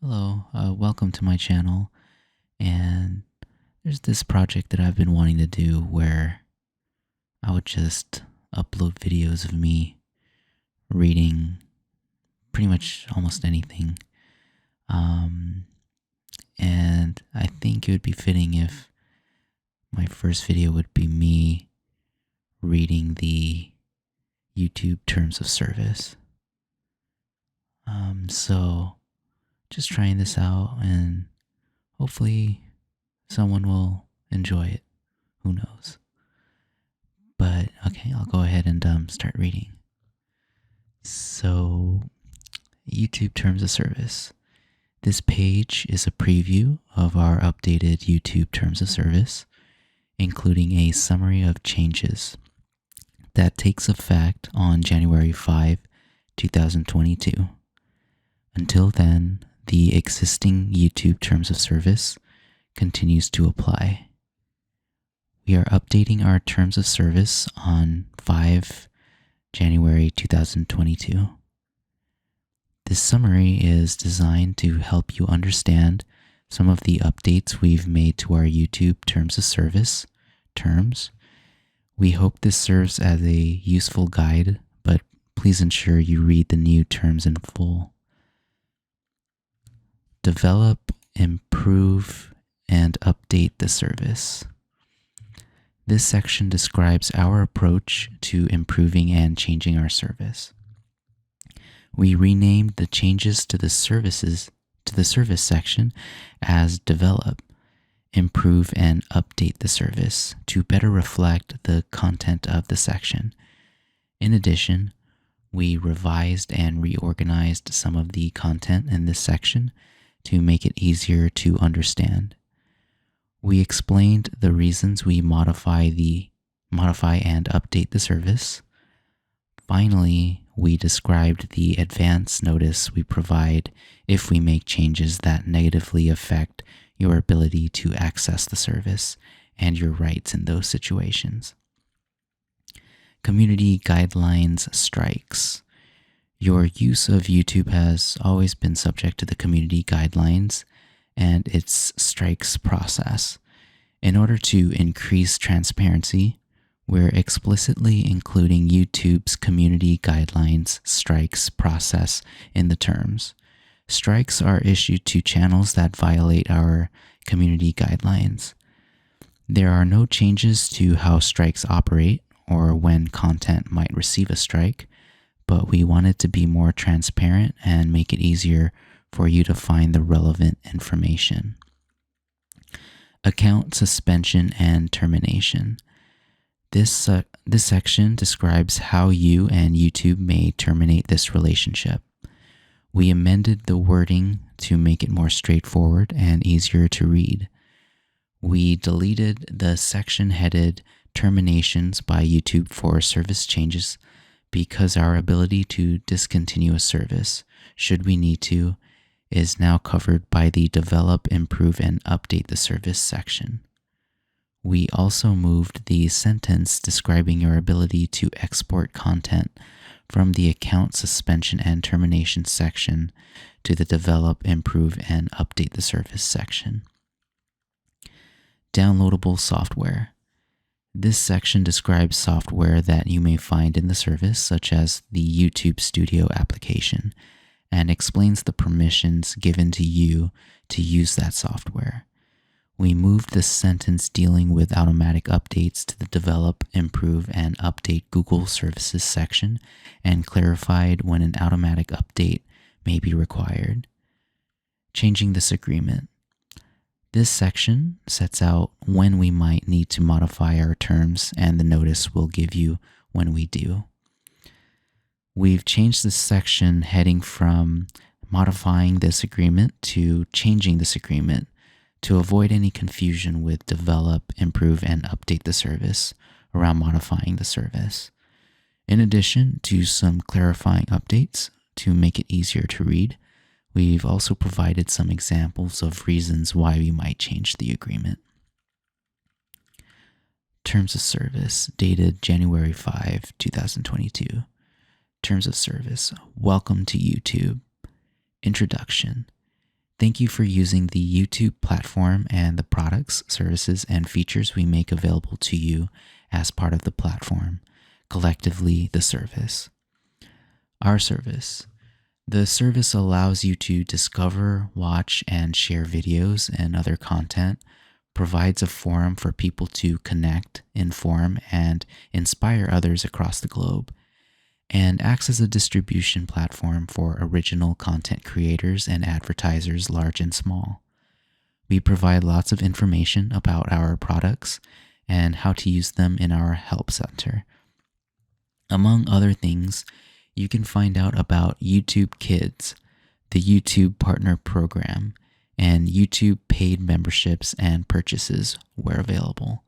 Hello, welcome to my channel. And there's this project that I've been wanting to do where I would just upload videos of me reading pretty much almost anything. Um, and I think it would be fitting if my first video would be me reading the YouTube terms of service. So just trying this out and hopefully someone will enjoy it. Who knows? But okay, I'll go ahead and start reading. So, YouTube terms of service. This page is a preview of our updated YouTube terms of service, including a summary of changes that takes effect on January 5, 2022. Until then, the existing YouTube terms of service continues to apply. We are updating our terms of service on 5 January 2022. This summary is designed to help you understand some of the updates we've made to our YouTube terms of service terms. We hope this serves as a useful guide, but please ensure you read the new terms in full. Develop, improve, and update the service. This section describes our approach to improving and changing our service. We renamed the changes to the service section as Develop, Improve, and Update the Service to better reflect the content of the section. In addition, we revised and reorganized some of the content in this section to make it easier to understand. We explained the reasons we modify and update the service. Finally, we described the advance notice we provide if we make changes that negatively affect your ability to access the service and your rights in those situations. Community guidelines strikes. Your use of YouTube has always been subject to the community guidelines and its strikes process. In order to increase transparency, we're explicitly including YouTube's community guidelines strikes process in the terms. Strikes are issued to channels that violate our community guidelines. There are no changes to how strikes operate or when content might receive a strike, but we wanted to be more transparent and make it easier for you to find the relevant information. Account suspension and termination. This section describes how you and YouTube may terminate this relationship. We amended the wording to make it more straightforward and easier to read. We deleted the section headed Terminations by YouTube for service changes because our ability to discontinue a service, should we need to, is now covered by the Develop, Improve, and Update the Service section. We also moved the sentence describing your ability to export content from the Account Suspension and Termination section to the Develop, Improve, and Update the Service section. Downloadable software. This section describes software that you may find in the service, such as the YouTube Studio application, and explains the permissions given to you to use that software. We moved the sentence dealing with automatic updates to the Develop, Improve, and Update Google Services section and clarified when an automatic update may be required. Changing this agreement. This section sets out when we might need to modify our terms and the notice we'll give you when we do. We've changed this section heading from modifying this agreement to changing this agreement to avoid any confusion with Develop, Improve, and Update the Service around modifying the service. In addition to some clarifying updates to make it easier to read, we've also provided some examples of reasons why we might change the agreement. Terms of Service, dated January 5, 2022. Terms of Service. Welcome to YouTube. Introduction. Thank you for using the YouTube platform and the products, services, and features we make available to you as part of the platform, collectively, the service. Our service. The service allows you to discover, watch, and share videos and other content, provides a forum for people to connect, inform, and inspire others across the globe, and acts as a distribution platform for original content creators and advertisers large and small. We provide lots of information about our products and how to use them in our help center. Among other things, you can find out about YouTube Kids, the YouTube Partner Program, and YouTube paid memberships and purchases where available.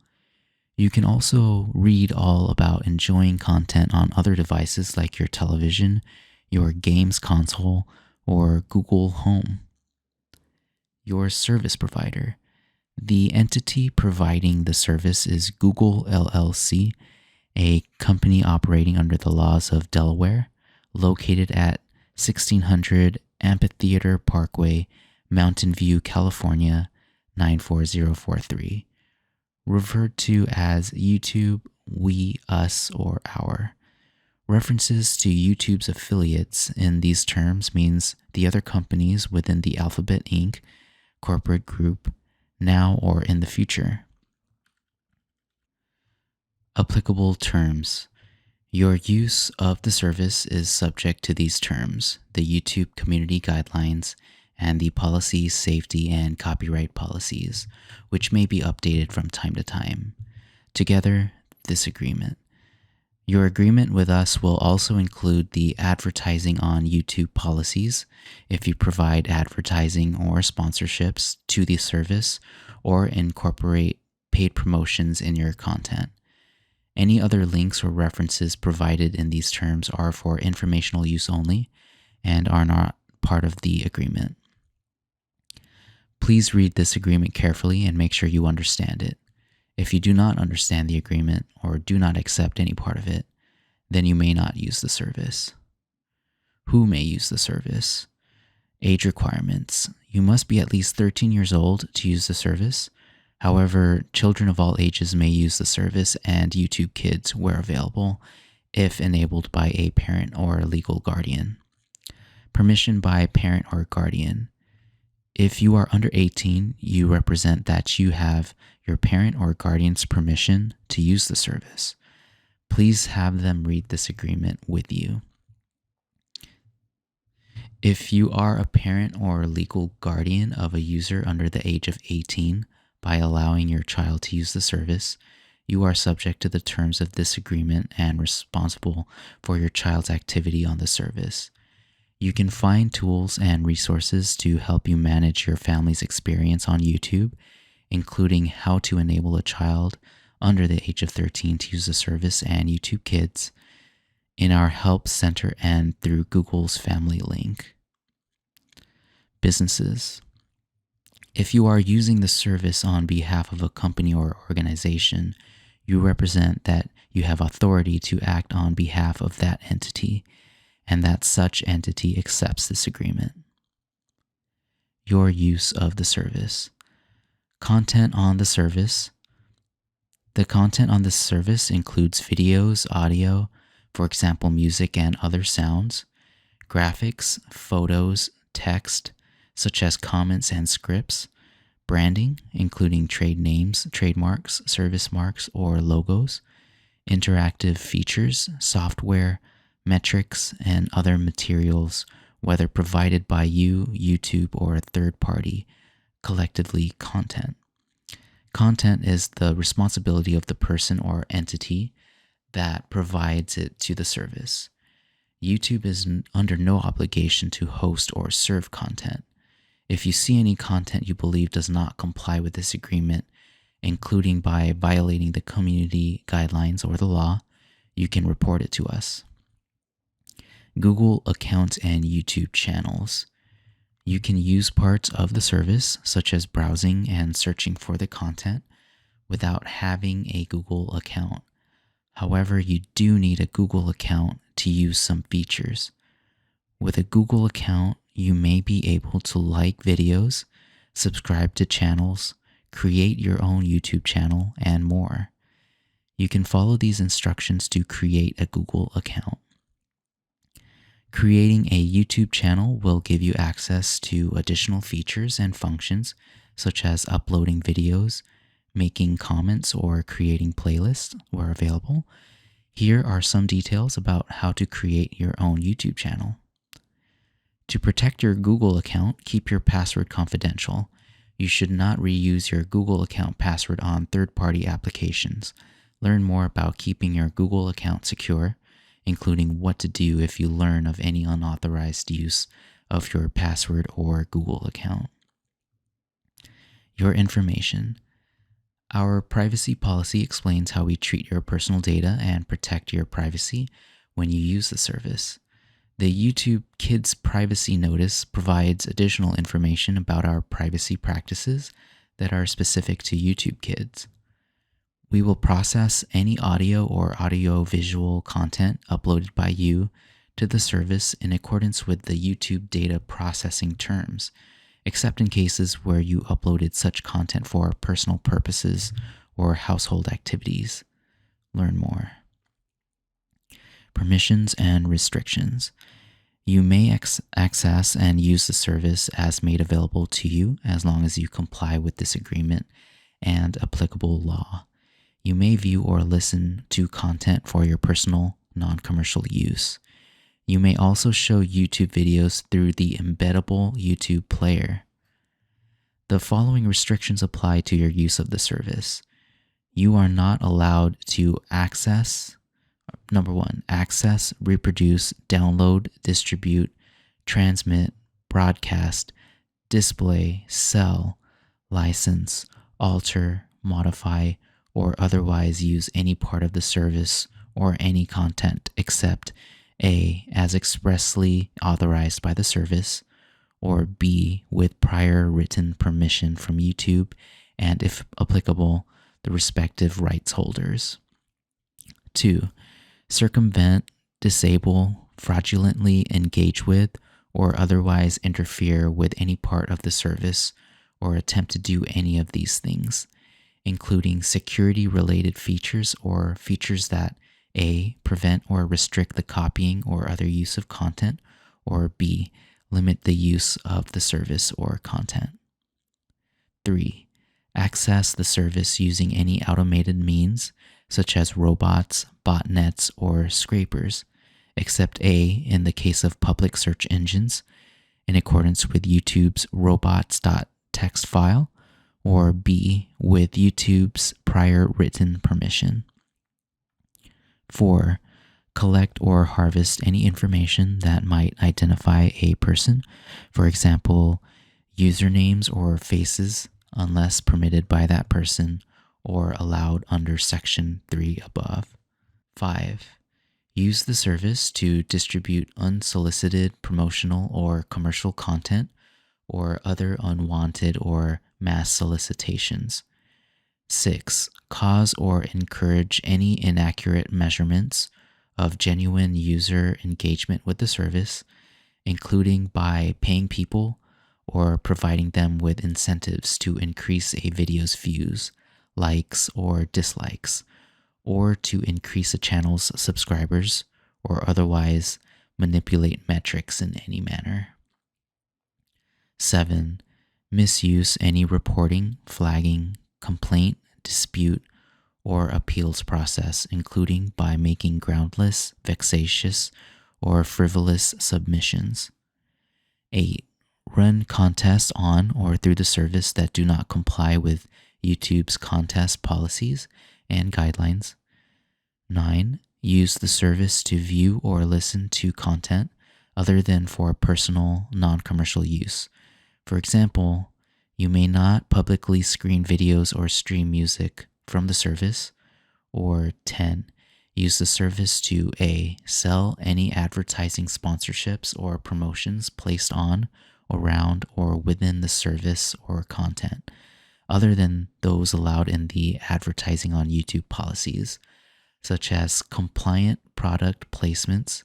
You can also read all about enjoying content on other devices like your television, your games console, or Google Home. Your service provider. The entity providing the service is Google LLC, a company operating under the laws of Delaware, located at 1600 Amphitheater Parkway, Mountain View, California, 94043. Referred to as YouTube, we, us, or our. References to YouTube's affiliates in these terms means the other companies within the Alphabet Inc. corporate group, now or in the future. Applicable terms. Your use of the service is subject to these terms, the YouTube community guidelines, and the policies, safety, and copyright policies, which may be updated from time to time. Together, this agreement. Your agreement with us will also include the advertising on YouTube policies if you provide advertising or sponsorships to the service or incorporate paid promotions in your content. Any other links or references provided in these terms are for informational use only and are not part of the agreement. Please read this agreement carefully and make sure you understand it. If you do not understand the agreement or do not accept any part of it, then you may not use the service. Who may use the service? Age requirements. You must be at least 13 years old to use the service. However, children of all ages may use the service and YouTube Kids where available, if enabled by a parent or legal guardian. Permission by parent or guardian. If you are under 18, you represent that you have your parent or guardian's permission to use the service. Please have them read this agreement with you. If you are a parent or legal guardian of a user under the age of 18, by allowing your child to use the service, you are subject to the terms of this agreement and responsible for your child's activity on the service. You can find tools and resources to help you manage your family's experience on YouTube, including how to enable a child under the age of 13 to use the service and YouTube Kids in our Help Center and through Google's Family link. Businesses. If you are using the service on behalf of a company or organization, you represent that you have authority to act on behalf of that entity, and that such entity accepts this agreement. Your use of the service. Content on the service. The content on this service includes videos, audio, for example, music and other sounds, graphics, photos, text, such as comments and scripts, branding, including trade names, trademarks, service marks, or logos, interactive features, software, metrics, and other materials, whether provided by you, YouTube, or a third party, collectively content. Content is the responsibility of the person or entity that provides it to the service. YouTube is under no obligation to host or serve content. If you see any content you believe does not comply with this agreement, including by violating the community guidelines or the law, you can report it to us. Google accounts and YouTube channels. You can use parts of the service, such as browsing and searching for the content, without having a Google account. However, you do need a Google account to use some features. With a Google account, you may be able to like videos, subscribe to channels, create your own YouTube channel, and more. You can follow these instructions to create a Google account. Creating a YouTube channel will give you access to additional features and functions such as uploading videos, making comments, or creating playlists where available. Here are some details about how to create your own YouTube channel. To protect your Google account, keep your password confidential. You should not reuse your Google account password on third-party applications. Learn more about keeping your Google account secure, including what to do if you learn of any unauthorized use of your password or Google account. Your information. Our privacy policy explains how we treat your personal data and protect your privacy when you use the service. The YouTube Kids Privacy Notice provides additional information about our privacy practices that are specific to YouTube Kids. We will process any audio or audio-visual content uploaded by you to the service in accordance with the YouTube data processing terms, except in cases where you uploaded such content for personal purposes or household activities. Learn more. Permissions and restrictions. You may access and use the service as made available to you as long as you comply with this agreement and applicable law. You may view or listen to content for your personal, non-commercial use. You may also show YouTube videos through the embeddable YouTube player. The following restrictions apply to your use of the service. You are not allowed to access, number one, access, reproduce, download, distribute, transmit, broadcast, display, sell, license, alter, modify, or otherwise use any part of the service or any content except A, as expressly authorized by the service, or B, with prior written permission from YouTube and, if applicable, the respective rights holders. 2. Circumvent, disable, fraudulently engage with, or otherwise interfere with any part of the service or attempt to do any of these things, including security-related features or features that A, prevent or restrict the copying or other use of content, or B, limit the use of the service or content. 3. Access the service using any automated means, such as robots, botnets, or scrapers, except A, in the case of public search engines, in accordance with YouTube's robots.txt file, or B, with YouTube's prior written permission. 4. Collect or harvest any information that might identify a person, for example, usernames or faces, unless permitted by that person or allowed under Section 3 above. 5. Use the service to distribute unsolicited promotional or commercial content or other unwanted or mass solicitations. 6. Cause or encourage any inaccurate measurements of genuine user engagement with the service, including by paying people or providing them with incentives to increase a video's views, likes, or dislikes, or to increase a channel's subscribers, or otherwise manipulate metrics in any manner. 7. Misuse any reporting, flagging, complaint, dispute, or appeals process, including by making groundless, vexatious, or frivolous submissions. 8. Run contests on or through the service that do not comply with YouTube's contest policies and guidelines. 9. Use the service to view or listen to content other than for personal, non-commercial use. For example, you may not publicly screen videos or stream music from the service. Or 10. Use the service to A. Sell any advertising sponsorships or promotions placed on, around, or within the service or content, other than those allowed in the advertising on YouTube policies, such as compliant product placements,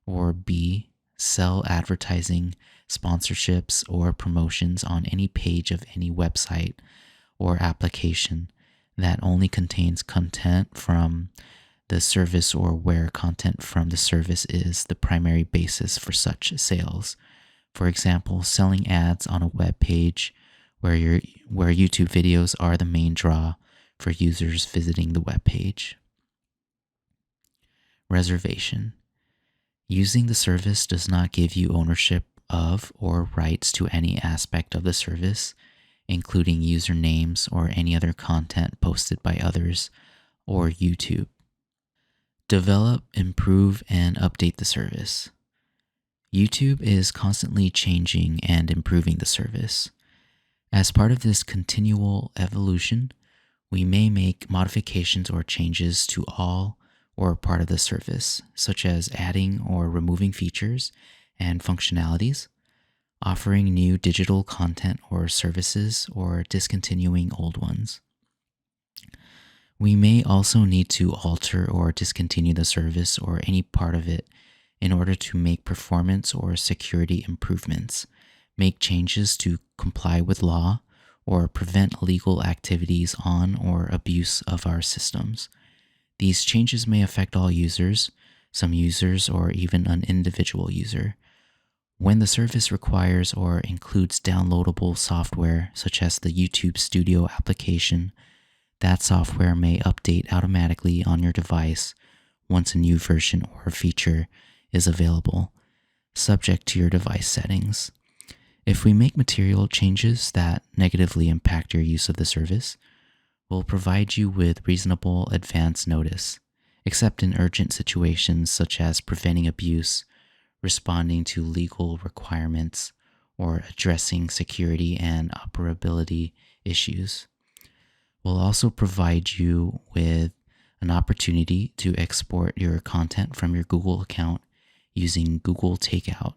or B. sell advertising, sponsorships, or promotions on any page of any website or application that only contains content from the service or where content from the service is the primary basis for such sales. For example, selling ads on a web page where YouTube videos are the main draw for users visiting the web page. Reservation. Using the service does not give you ownership of or rights to any aspect of the service, including usernames or any other content posted by others or YouTube. Develop, improve, and update the service. YouTube is constantly changing and improving the service. As part of this continual evolution, we may make modifications or changes to all or part of the service, such as adding or removing features and functionalities, offering new digital content or services, or discontinuing old ones. We may also need to alter or discontinue the service or any part of it in order to make performance or security improvements, make changes to comply with law, or prevent illegal activities on or abuse of our systems. These changes may affect all users, some users, or even an individual user. When the service requires or includes downloadable software, such as the YouTube Studio application, that software may update automatically on your device once a new version or feature is available, subject to your device settings. If we make material changes that negatively impact your use of the service, we'll provide you with reasonable advance notice, except in urgent situations such as preventing abuse, responding to legal requirements, or addressing security and operability issues. We'll also provide you with an opportunity to export your content from your Google account using Google Takeout,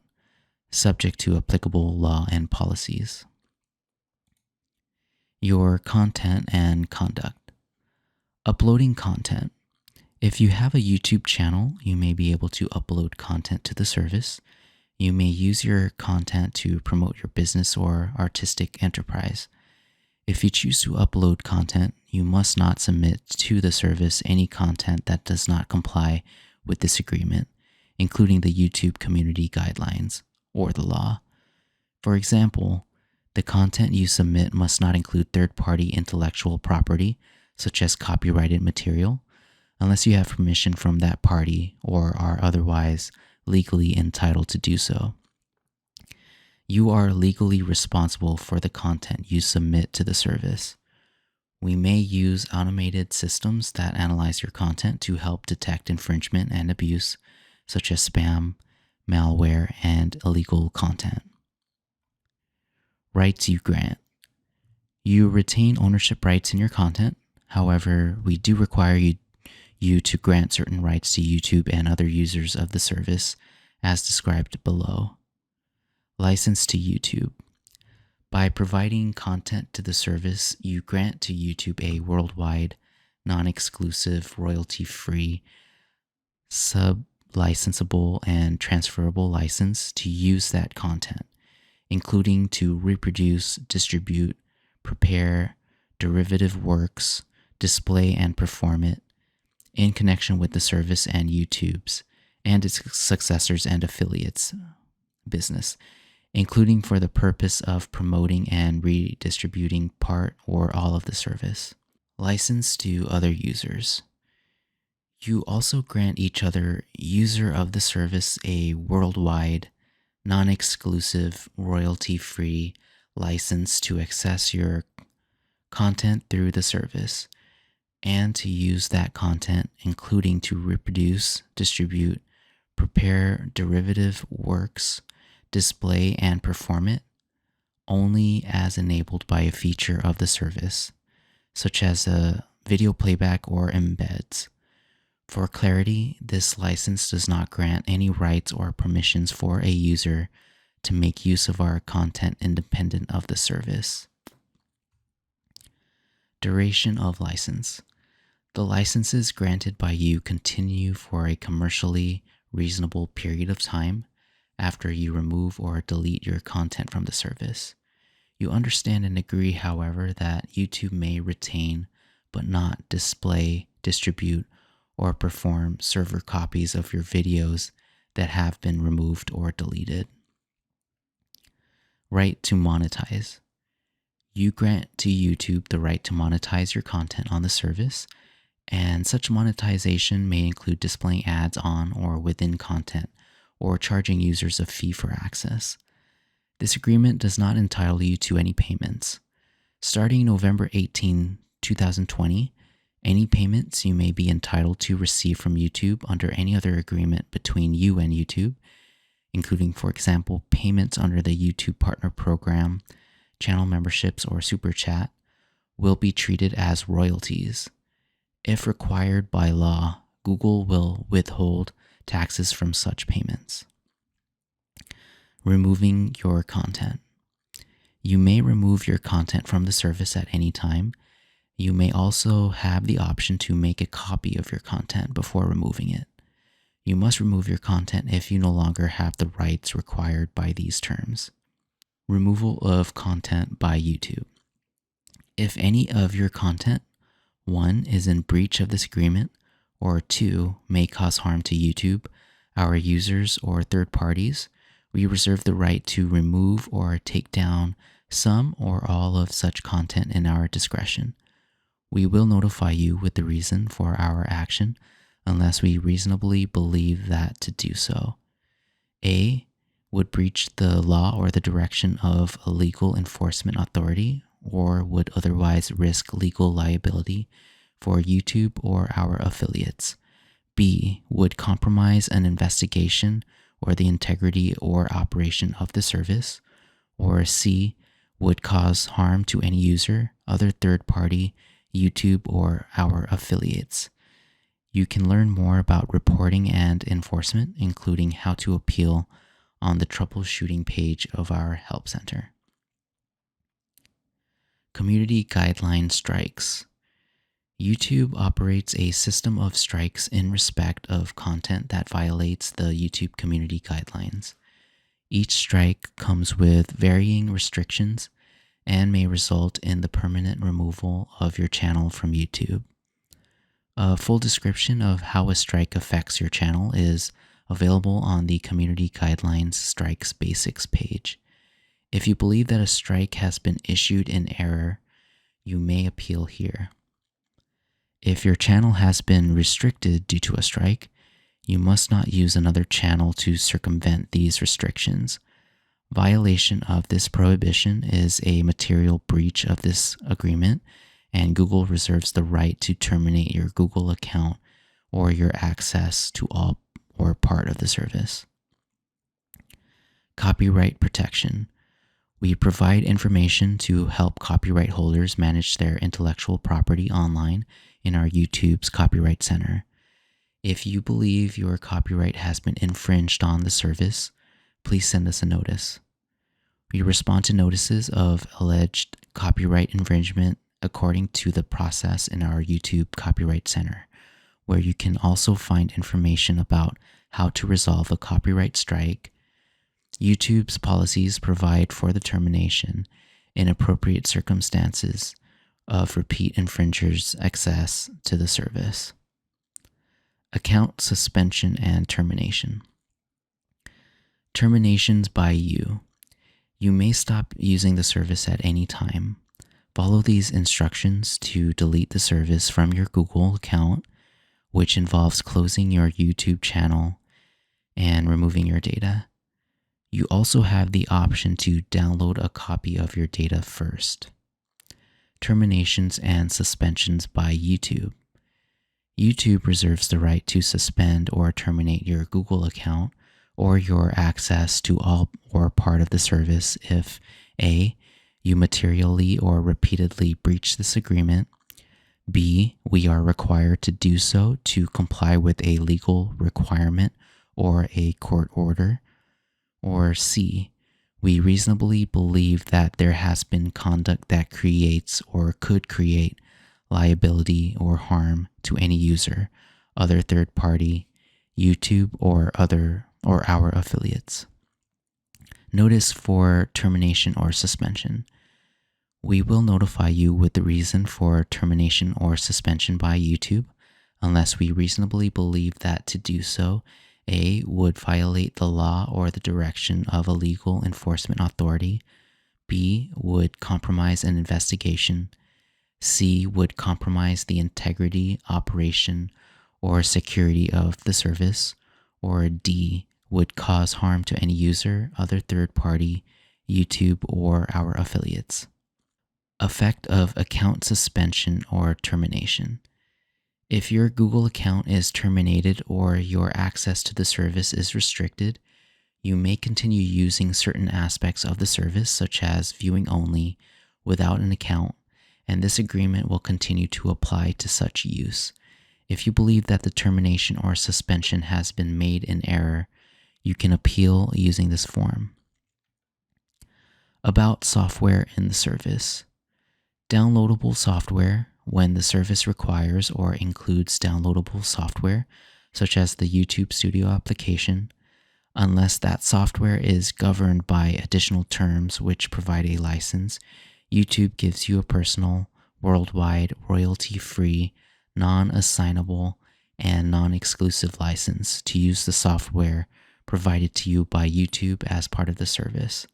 subject to applicable law and policies. Your content and conduct. Uploading content. If you have a YouTube channel, you may be able to upload content to the service. You may use your content to promote your business or artistic enterprise. If you choose to upload content, you must not submit to the service any content that does not comply with this agreement, including the YouTube community guidelines or the law. For example, the content you submit must not include third-party intellectual property, such as copyrighted material, unless you have permission from that party or are otherwise legally entitled to do so. You are legally responsible for the content you submit to the service. We may use automated systems that analyze your content to help detect infringement and abuse, such as spam, malware, and illegal content. Rights you grant. You retain ownership rights in your content. However, we do require you to grant certain rights to YouTube and other users of the service, as described below. License to YouTube. By providing content to the service, you grant to YouTube a worldwide, non-exclusive, royalty-free, sub-licensable, and transferable license to use that content, including to reproduce, distribute, prepare derivative works, display and perform it in connection with the service and YouTube's and its successors and affiliates business, including for the purpose of promoting and redistributing part or all of the service. License to other users. You also grant each other user of the service a worldwide, non-exclusive, royalty-free license to access your content through the service and to use that content, including to reproduce, distribute, prepare derivative works, display and perform it, only as enabled by a feature of the service, such as a video playback or embeds. For clarity, this license does not grant any rights or permissions for a user to make use of our content independent of the service. Duration of license. The licenses granted by you continue for a commercially reasonable period of time, after you remove or delete your content from the service. You understand and agree, however, that YouTube may retain but not display, distribute, or perform server copies of your videos that have been removed or deleted. Right to monetize. You grant to YouTube the right to monetize your content on the service, and such monetization may include displaying ads on or within content or charging users a fee for access. This agreement does not entitle you to any payments. Starting November 18, 2020, any payments you may be entitled to receive from YouTube under any other agreement between you and YouTube, including, for example, payments under the YouTube Partner Program, channel memberships, or Super Chat, will be treated as royalties. If required by law, Google will withhold taxes from such payments. Removing your content. You may remove your content from the service at any time. You may also have the option to make a copy of your content before removing it. You must remove your content if you no longer have the rights required by these terms. Removal of content by YouTube. If any of your content, 1, is in breach of this agreement, or 2, may cause harm to YouTube, our users, or third parties, we reserve the right to remove or take down some or all of such content in our discretion. We will notify you with the reason for our action unless we reasonably believe that to do so. A, would breach the law or the direction of a legal enforcement authority, or would otherwise risk legal liability for YouTube or our affiliates. B, would compromise an investigation or the integrity or operation of the service. Or C, would cause harm to any user, other third party, YouTube, or our affiliates. You can learn more about reporting and enforcement, including how to appeal, on the troubleshooting page of our Help Center. Community guideline strikes. YouTube operates a system of strikes in respect of content that violates the YouTube community guidelines. Each strike comes with varying restrictions and may result in the permanent removal of your channel from YouTube. A full description of how a strike affects your channel is available on the Community Guidelines Strikes Basics page. If you believe that a strike has been issued in error, you may appeal here. If your channel has been restricted due to a strike, you must not use another channel to circumvent these restrictions. Violation of this prohibition is a material breach of this agreement, and Google reserves the right to terminate your Google account or your access to all or part of the service. Copyright protection. We provide information to help copyright holders manage their intellectual property online in our YouTube's Copyright Center. If you believe your copyright has been infringed on the service, please send us a notice. We respond to notices of alleged copyright infringement according to the process in our YouTube Copyright Center, where you can also find information about how to resolve a copyright strike. YouTube's policies provide for the termination, in appropriate circumstances, of repeat infringers' access to the service. Account suspension and termination. Terminations by you. You may stop using the service at any time. Follow these instructions to delete the service from your Google account, which involves closing your YouTube channel and removing your data. You also have the option to download a copy of your data first. Terminations and suspensions by YouTube. YouTube reserves the right to suspend or terminate your Google account or your access to all or part of the service if A, you materially or repeatedly breach this agreement, B, we are required to do so to comply with a legal requirement or a court order, or C, we reasonably believe that there has been conduct that creates or could create liability or harm to any user, other third party, YouTube, or our affiliates. Notice for termination or suspension. We will notify you with the reason for termination or suspension by YouTube unless we reasonably believe that to do so, A, would violate the law or the direction of a legal enforcement authority, B, would compromise an investigation, C, would compromise the integrity, operation, or security of the service, or D, would cause harm to any user, other third party, YouTube, or our affiliates. Effect of account suspension or termination. If your Google account is terminated or your access to the service is restricted, you may continue using certain aspects of the service, such as viewing only, without an account, and this agreement will continue to apply to such use. If you believe that the termination or suspension has been made in error, you can appeal using this form. About software in the service. Downloadable software, when the service requires or includes downloadable software, such as the YouTube Studio application, unless that software is governed by additional terms which provide a license, YouTube gives you a personal, worldwide, royalty-free, non-assignable, and non-exclusive license to use the software provided to you by YouTube as part of the service.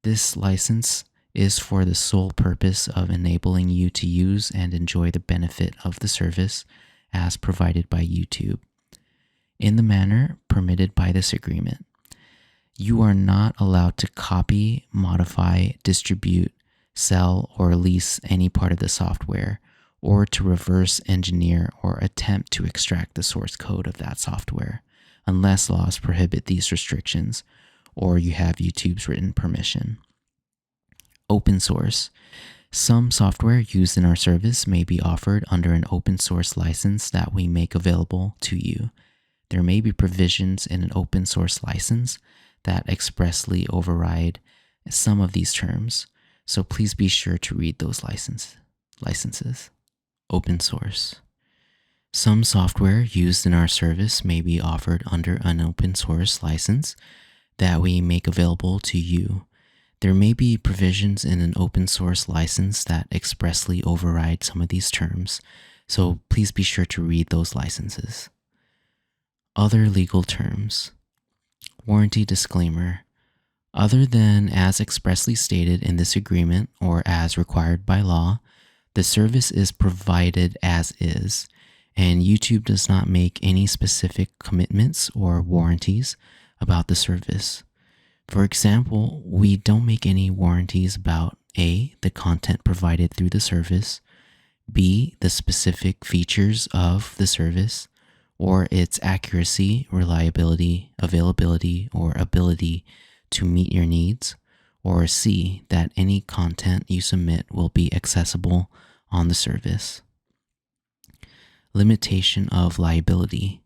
This license is for the sole purpose of enabling you to use and enjoy the benefit of the service as provided by YouTube, in the manner permitted by this agreement. You are not allowed to copy, modify, distribute, sell, or lease any part of the software, or to reverse engineer or attempt to extract the source code of that software, unless laws prohibit these restrictions, or you have YouTube's written permission. Open source. Some software used in our service may be offered under an open source license that we make available to you. There may be provisions in an open source license that expressly override some of these terms, so please be sure to read those licenses. Open source. Some software used in our service may be offered under an open source license that we make available to you. There may be provisions in an open source license that expressly override some of these terms, so please be sure to read those licenses. Other legal terms. Warranty disclaimer. Other than as expressly stated in this agreement or as required by law, the service is provided as is, and YouTube does not make any specific commitments or warranties about the service. For example, we don't make any warranties about A, the content provided through the service, B, the specific features of the service, or its accuracy, reliability, availability, or ability to meet your needs, or C, that any content you submit will be accessible on the service. Limitation of liability.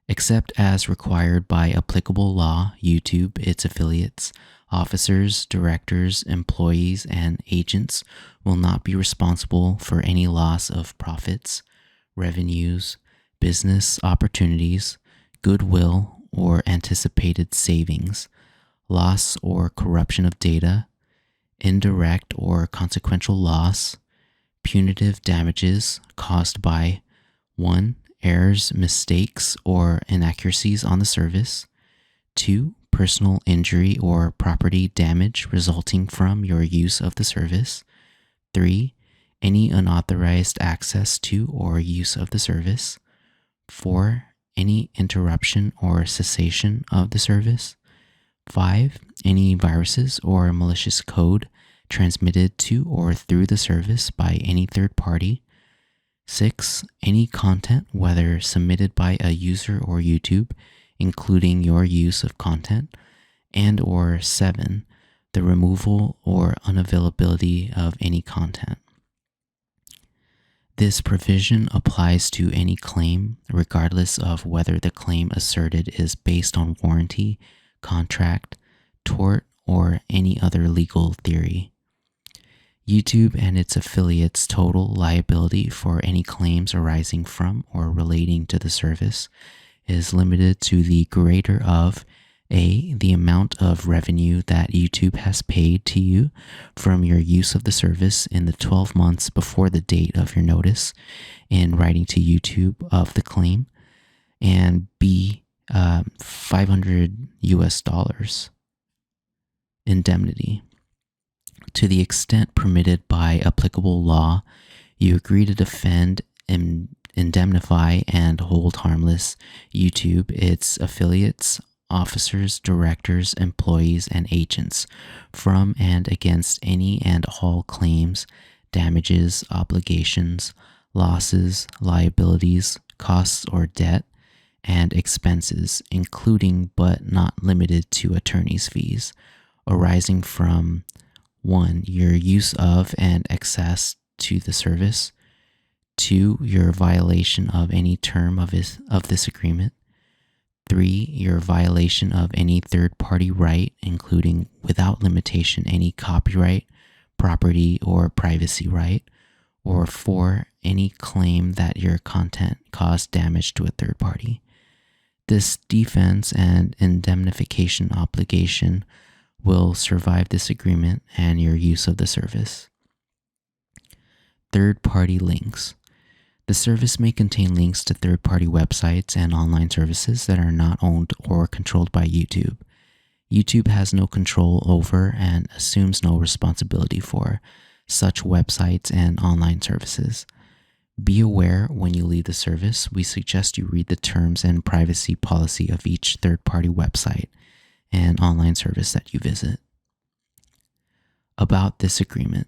Except as required by applicable law, YouTube, its affiliates, officers, directors, employees, and agents will not be responsible for any loss of profits, revenues, business opportunities, goodwill, or anticipated savings, loss or corruption of data, indirect or consequential loss, punitive damages caused by 1. Errors, mistakes, or inaccuracies on the service. 2. Personal injury or property damage resulting from your use of the service. 3. Any unauthorized access to or use of the service. 4. Any interruption or cessation of the service. 5. Any viruses or malicious code transmitted to or through the service by any third party. 6. Any content, whether submitted by a user or YouTube, including your use of content, and or 7. The removal or unavailability of any content. This provision applies to any claim, regardless of whether the claim asserted is based on warranty, contract, tort, or any other legal theory. YouTube and its affiliates' total liability for any claims arising from or relating to the service is limited to the greater of A, the amount of revenue that YouTube has paid to you from your use of the service in the 12 months before the date of your notice in writing to YouTube of the claim, and B, 500 US dollars indemnity. To the extent permitted by applicable law, you agree to defend, indemnify, and hold harmless YouTube, its affiliates, officers, directors, employees, and agents from and against any and all claims, damages, obligations, losses, liabilities, costs or debt, and expenses, including but not limited to attorney's fees, arising from 1. Your use of and access to the service. 2. Your violation of any term of this agreement. 3. Your violation of any third-party right, including without limitation any copyright, property, or privacy right. Or 4. Any claim that your content caused damage to a third party. This defense and indemnification obligation will survive this agreement and your use of the service. Third-party links. The service may contain links to third-party websites and online services that are not owned or controlled by YouTube. YouTube has no control over and assumes no responsibility for such websites and online services. Be aware when you leave the service, we suggest you read the terms and privacy policy of each third-party website and online service that you visit. About this agreement.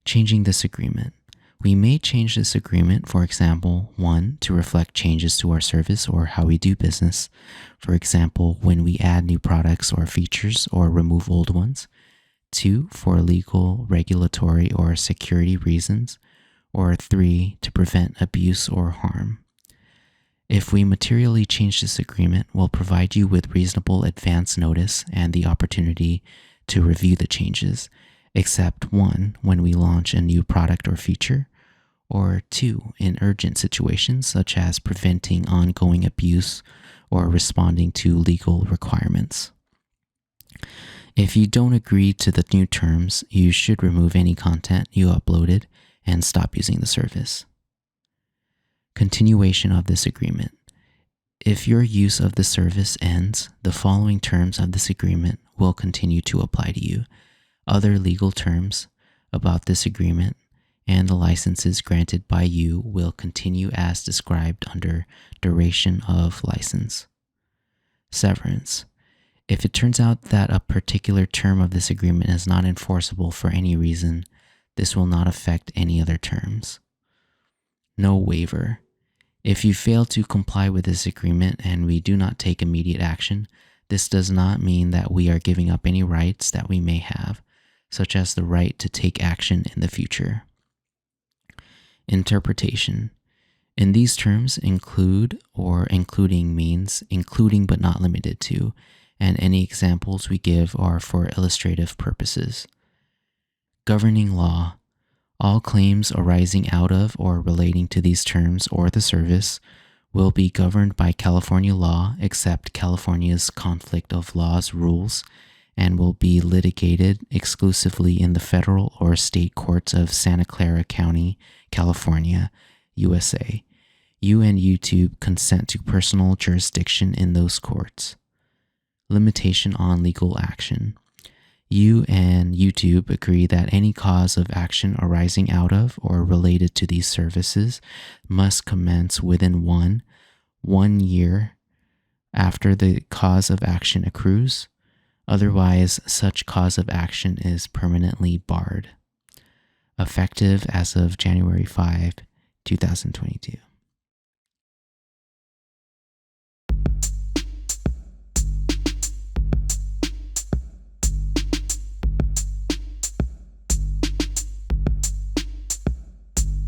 Changing this agreement. We may change this agreement, for example, 1, to reflect changes to our service or how we do business. For example, when we add new products or features or remove old ones. 2, for legal, regulatory, or security reasons. Or 3, to prevent abuse or harm. If we materially change this agreement, we'll provide you with reasonable advance notice and the opportunity to review the changes, except 1, when we launch a new product or feature, or 2, in urgent situations such as preventing ongoing abuse or responding to legal requirements. If you don't agree to the new terms, you should remove any content you uploaded and stop using the service. Continuation of this agreement. If your use of the service ends, the following terms of this agreement will continue to apply to you. Other legal terms about this agreement and the licenses granted by you will continue as described under duration of license. Severance. If it turns out that a particular term of this agreement is not enforceable for any reason, this will not affect any other terms. No waiver. If you fail to comply with this agreement and we do not take immediate action, this does not mean that we are giving up any rights that we may have, such as the right to take action in the future. Interpretation. In these terms, include or including means including but not limited to, and any examples we give are for illustrative purposes. Governing law. All claims arising out of or relating to these terms or the service will be governed by California law except California's conflict of laws rules and will be litigated exclusively in the federal or state courts of Santa Clara County, California, USA. You and YouTube consent to personal jurisdiction in those courts. Limitation on legal action. You and YouTube agree that any cause of action arising out of or related to these services must commence within one year after the cause of action accrues. Otherwise, such cause of action is permanently barred. Effective as of January 5, 2022.